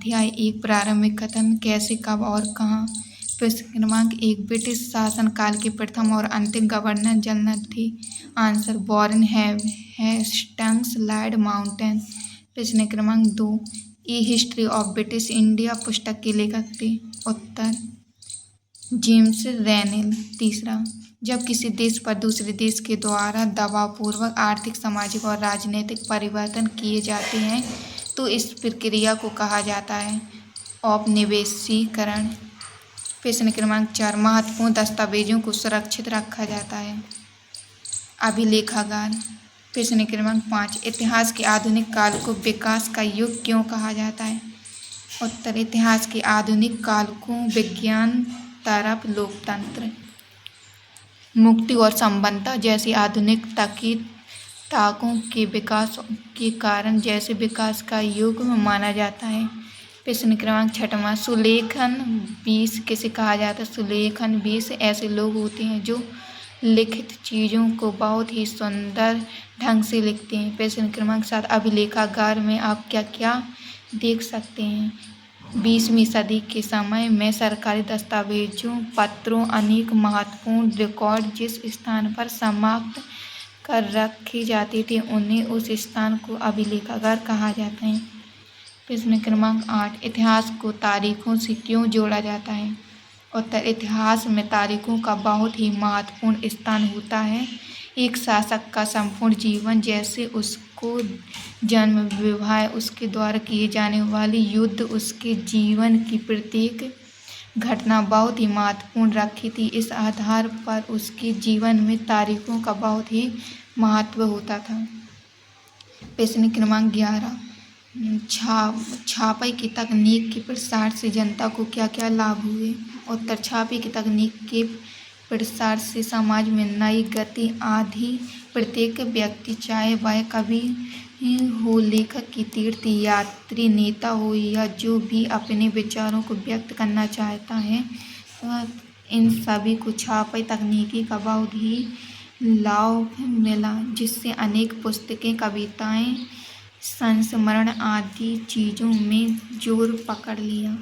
अध्याय 1 प्रारंभिक कथन कैसे, कब और कहाँ। प्रश्न क्रमांक 1 ब्रिटिश शासनकाल के प्रथम और अंतिम गवर्नर जनरल थे। Answer Warren Hastings Lord Mountbatten. प्रश्न क्रमांक 2 ए हिस्ट्री ऑफ ब्रिटिश इंडिया पुस्तक के लेखक थे। उत्तर जेम्स रेनेल। तीसरा, जब किसी देश पर दूसरे देश के द्वारा दबावपूर्वक आर्थिक, सामाजिक और राजनीतिक परिवर्तन किए जाते हैं तो इस प्रक्रिया को कहा जाता है औपनिवेशीकरण। प्रश्न क्रमांक 4 महत्वपूर्ण दस्तावेजों को सुरक्षित रखा जाता है। अभिलेखागार। प्रश्न क्रमांक 5 इतिहास के आधुनिक काल को विकास का युग क्यों कहा जाता है। उत्तर इतिहास के आधुनिक काल को विज्ञान तरफ लोकतंत्र, मुक्ति और संबद्धता जैसी आधुनिक ताकों के विकास के कारण जैसे विकास का युग माना जाता है। प्रश्न क्रमांक 6 सुलेखन 20 किसे कहा जाता है। सुलेखन 20 ऐसे लोग होते हैं जो लिखित चीज़ों को बहुत ही सुंदर ढंग से लिखते हैं। प्रश्न क्रमांक 7 अभिलेखागार में आप क्या क्या देख सकते हैं। 20वीं सदी के समय में सरकारी दस्तावेजों, पत्रों, अनेक महत्वपूर्ण रिकॉर्ड जिस स्थान पर समाप्त कर रखे जाते थे उन्हें उस स्थान को अभिलेखागार कहा जाता है। प्रश्न क्रमांक 8 इतिहास को तारीखों से क्यों जोड़ा जाता है। उत्तर इतिहास में तारीखों का बहुत ही महत्वपूर्ण स्थान होता है। एक शासक का संपूर्ण जीवन, जैसे उसको जन्म, विवाह, उसके द्वारा किए जाने वाले युद्ध, उसके जीवन की प्रत्येक घटना बहुत ही महत्वपूर्ण रखी थी। इस आधार पर उसके जीवन में तारीखों का बहुत ही महत्व होता था। प्रश्न क्रमांक 11 छापे की तकनीक के प्रसार से जनता को क्या क्या लाभ हुए। उत्तर छापे की तकनीक के प्रसार से समाज में नई गति आधी। प्रत्येक व्यक्ति, चाहे वह कवि हो, लेखक की तीर्थ यात्री, नेता हो या जो भी अपने विचारों को व्यक्त करना चाहता है, इन सभी को छापे तकनीकी का बहुत ही लाभ मिला, जिससे अनेक पुस्तकें, कविताएं, संस्मरण आदि चीज़ों में जोर पकड़ लिया।